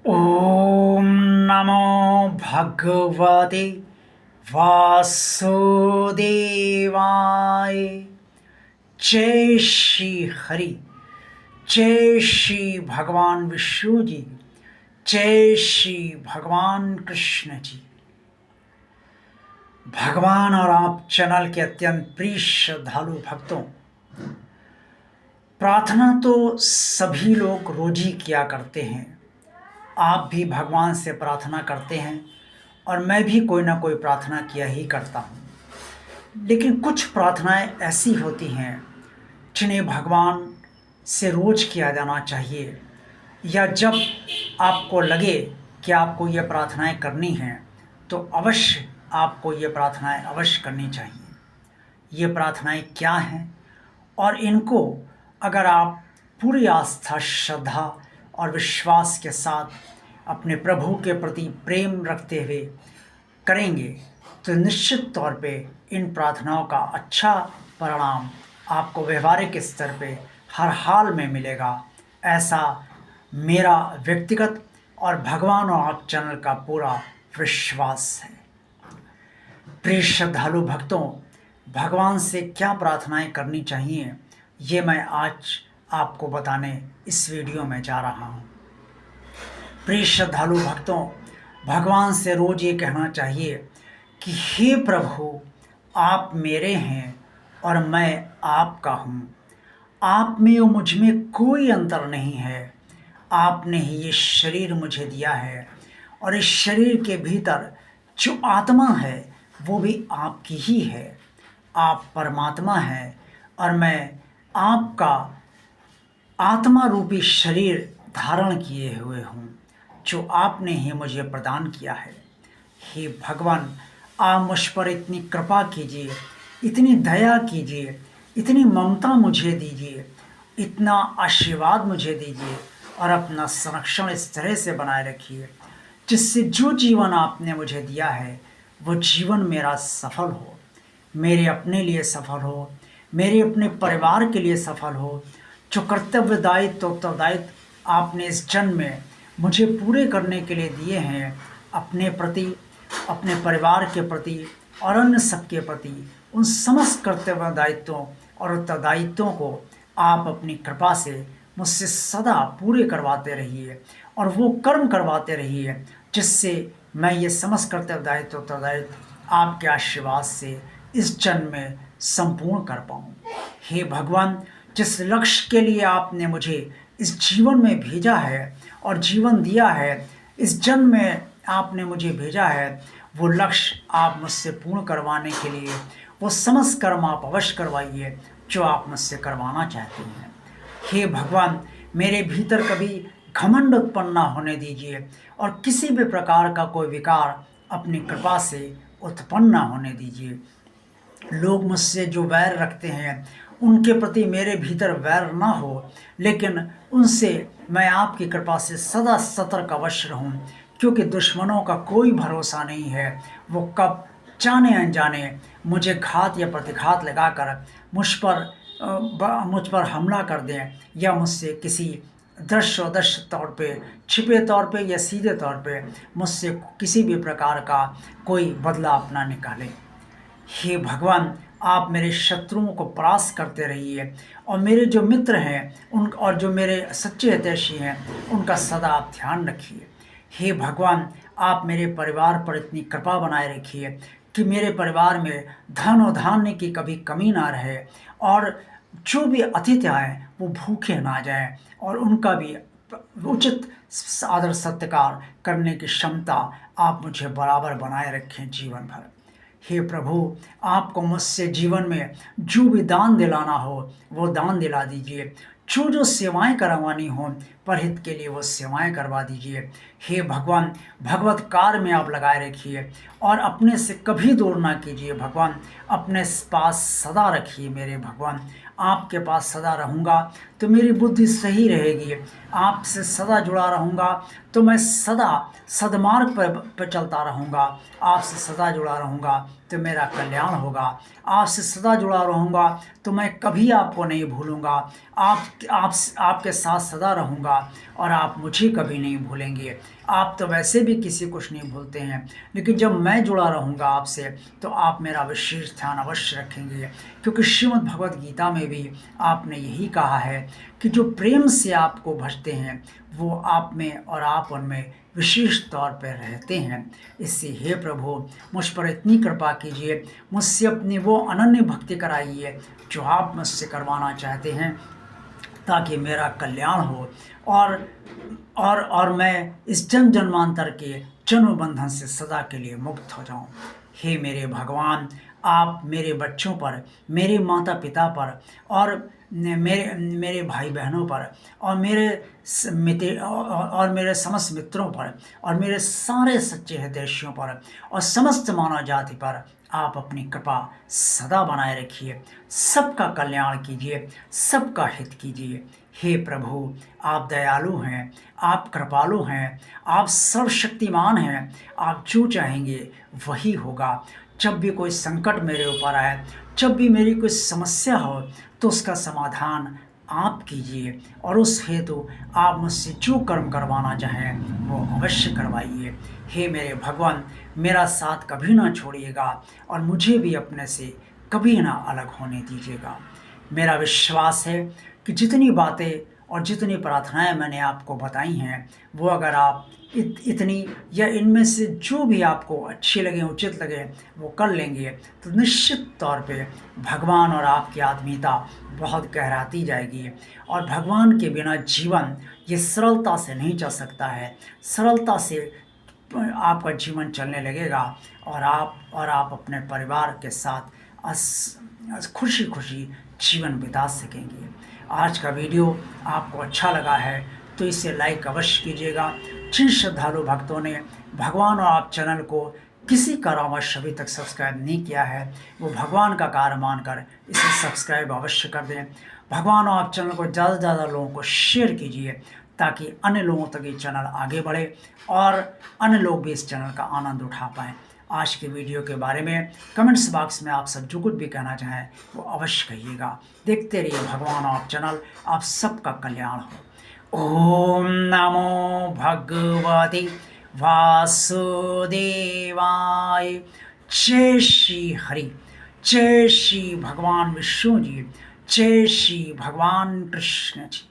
ॐ नमो भगवते वासुदेवाय। जय श्री हरि, जय श्री भगवान विष्णु जी, जय श्री भगवान कृष्ण जी। भगवान और आप चैनल के अत्यंत प्रिय श्रद्धालु भक्तों, प्रार्थना तो सभी लोग रोज ही किया करते हैं। आप भी भगवान से प्रार्थना करते हैं और मैं भी कोई ना कोई प्रार्थना किया ही करता हूँ। लेकिन कुछ प्रार्थनाएं ऐसी होती हैं जिन्हें भगवान से रोज किया जाना चाहिए, या जब आपको लगे कि आपको ये प्रार्थनाएं करनी हैं तो अवश्य आपको ये प्रार्थनाएं अवश्य करनी चाहिए। ये प्रार्थनाएं क्या हैं और इनको अगर आप पूरी आस्था, श्रद्धा और विश्वास के साथ अपने प्रभु के प्रति प्रेम रखते हुए करेंगे तो निश्चित तौर पे इन प्रार्थनाओं का अच्छा परिणाम आपको व्यवहारिक स्तर पे हर हाल में मिलेगा। ऐसा मेरा व्यक्तिगत और भगवान और आप चैनल का पूरा विश्वास है। प्रिय श्रद्धालु भक्तों, भगवान से क्या प्रार्थनाएं करनी चाहिए ये मैं आज आपको बताने इस वीडियो में जा रहा हूँ। प्रिय श्रद्धालु भक्तों, भगवान से रोज ये कहना चाहिए कि हे प्रभु, आप मेरे हैं और मैं आपका हूँ। आप में और मुझ में कोई अंतर नहीं है। आपने ही ये शरीर मुझे दिया है और इस शरीर के भीतर जो आत्मा है वो भी आपकी ही है। आप परमात्मा हैं और मैं आपका आत्मा रूपी शरीर धारण किए हुए हूँ जो आपने ही मुझे प्रदान किया है। हे भगवान, आप मुझ पर इतनी कृपा कीजिए, इतनी दया कीजिए, इतनी ममता मुझे दीजिए, इतना आशीर्वाद मुझे दीजिए और अपना संरक्षण इस तरह से बनाए रखिए जिससे जो जीवन आपने मुझे दिया है वो जीवन मेरा सफल हो, मेरे अपने लिए सफल हो, मेरे अपने परिवार के लिए सफल हो। जो कर्तव्य, दायित्व, उत्तरदायित्व आपने इस जन्म में मुझे पूरे करने के लिए दिए हैं, अपने प्रति, अपने परिवार के प्रति और अन्य सबके प्रति, उन समस्त कर्तव्य, दायित्वों और उत्तरदायित्वों को आप अपनी कृपा से मुझसे सदा पूरे करवाते रहिए और वो कर्म करवाते रहिए जिससे मैं ये समस्त कर्तव्य, दायित्व, उत्तरदायित्व आपके आशीर्वाद से इस जन्म में संपूर्ण कर पाऊँ। हे भगवान, जिस लक्ष्य के लिए आपने मुझे इस जीवन में भेजा है और जीवन दिया है, इस जन्म में आपने मुझे भेजा है, वो लक्ष्य आप मुझसे पूर्ण करवाने के लिए वो समस्त कर्म आप अवश्य करवाइए जो आप मुझसे करवाना चाहते हैं। हे भगवान, मेरे भीतर कभी घमंड उत्पन्न ना होने दीजिए और किसी भी प्रकार का कोई विकार अपनी कृपा से उत्पन्न ना होने दीजिए। लोग मुझसे जो वैर रखते हैं उनके प्रति मेरे भीतर वैर ना हो, लेकिन उनसे मैं आपकी कृपा से सदा सतर्क अवश्य रहूं, क्योंकि दुश्मनों का कोई भरोसा नहीं है। वो कब जाने अनजाने मुझे घात या प्रतिघात लगाकर मुझ पर हमला कर दें या मुझसे किसी दृश्य अदृश्य तौर पे, छिपे तौर पे या सीधे तौर पे मुझसे किसी भी प्रकार का कोई बदला अपना निकाले। हे भगवान, आप मेरे शत्रुओं को परास्त करते रहिए और मेरे जो मित्र हैं उन और जो मेरे सच्चे हितैषी हैं उनका सदा आप ध्यान रखिए। हे भगवान, आप मेरे परिवार पर इतनी कृपा बनाए रखिए कि मेरे परिवार में धन और धान्य की कभी कमी ना रहे और जो भी अतिथि आए वो भूखे ना जाएं और उनका भी उचित आदर सत्कार करने की क्षमता आप मुझे बराबर बनाए रखें जीवन भर। हे प्रभु, आपको मुझसे जीवन में जो भी दान दिलाना हो वो दान दिला दीजिए, जो सेवाएं करवानी हो परहित के लिए वो सेवाएं करवा दीजिए। हे भगवान, भगवत कार्य में आप लगाए रखिए और अपने से कभी दूर ना कीजिए। भगवान, अपने पास सदा रखिए मेरे भगवान। आपके पास सदा रहूँगा तो मेरी बुद्धि सही रहेगी, आपसे सदा जुड़ा रहूँगा तो मैं सदा सद्मार्ग पर चलता रहूँगा, आपसे सदा जुड़ा रहूँगा तो मेरा कल्याण होगा, आपसे सदा जुड़ा रहूँगा तो मैं कभी आपको नहीं भूलूँगा, आपके साथ सदा रहूँगा और आप मुझे कभी नहीं भूलेंगे। आप तो वैसे भी किसी कुछ नहीं भूलते हैं, लेकिन जब मैं जुड़ा रहूँगा आपसे तो आप मेरा विशेष ध्यान अवश्य रखेंगे, क्योंकि श्रीमद् भगवद गीता में भी आपने यही कहा है कि जो प्रेम से आपको भजते हैं वो आप में और आप उनमें विशेष तौर पर रहते हैं। इससे हे प्रभु मुझ पर इतनी कृपा कीजिए, मुझसे अपनी वो अनन्य भक्ति कराइए जो आप मुझसे करवाना चाहते हैं, ताकि मेरा कल्याण हो और मैं इस जन्म जन्मांतर के जन्म बंधन से सदा के लिए मुक्त हो जाऊं। हे मेरे भगवान, आप मेरे बच्चों पर, मेरे माता पिता पर और मेरे मेरे भाई बहनों पर और मेरे समस्त मित्रों पर और मेरे सारे सच्चे हितैषियों पर और समस्त मानव जाति पर आप अपनी कृपा सदा बनाए रखिए, सबका कल्याण कीजिए, सबका हित कीजिए। हे प्रभु, आप दयालु हैं, आप कृपालु हैं, आप सर्वशक्तिमान हैं, आप जो चाहेंगे वही होगा। जब भी कोई संकट मेरे ऊपर आए, जब भी मेरी कोई समस्या हो तो उसका समाधान आप कीजिए और उस हेतु आप मुझसे जो कर्म करवाना चाहें वो अवश्य करवाइए। हे मेरे भगवान, मेरा साथ कभी ना छोड़िएगा और मुझे भी अपने से कभी ना अलग होने दीजिएगा। मेरा विश्वास है कि जितनी बातें और जितनी प्रार्थनाएं मैंने आपको बताई हैं वो अगर आप इतनी या इनमें से जो भी आपको अच्छी लगे, उचित लगे, वो कर लेंगे तो निश्चित तौर पे भगवान और आपकी आत्मीयता बहुत गहराती जाएगी और भगवान के बिना जीवन ये सरलता से नहीं चल सकता है। सरलता से आपका जीवन चलने लगेगा और आप अपने परिवार के साथ खुशी खुशी जीवन बिता सकेंगे। आज का वीडियो आपको अच्छा लगा है तो इसे लाइक अवश्य कीजिएगा। जिन श्रद्धालु भक्तों ने भगवान और आप चैनल को किसी कारणवश अभी तक सब्सक्राइब नहीं किया है वो भगवान का कार्य मानकर इसे सब्सक्राइब अवश्य कर दें। भगवान और आप चैनल को ज़्यादा से ज़्यादा लोगों को शेयर कीजिए ताकि अन्य लोगों तक ये चैनल आगे बढ़े और अन्य लोग भी इस चैनल का आनंद उठा पाएँ। आज के वीडियो के बारे में कमेंट्स बॉक्स में आप सब जो कुछ भी कहना चाहें वो अवश्य कहिएगा। देखते रहिए भगवान और आप चैनल, आप सबका कल्याण हो। ओम नमो भगवते वासुदेवाय। जय श्री हरि, जय श्री भगवान विष्णु जी, जय श्री भगवान कृष्ण जी।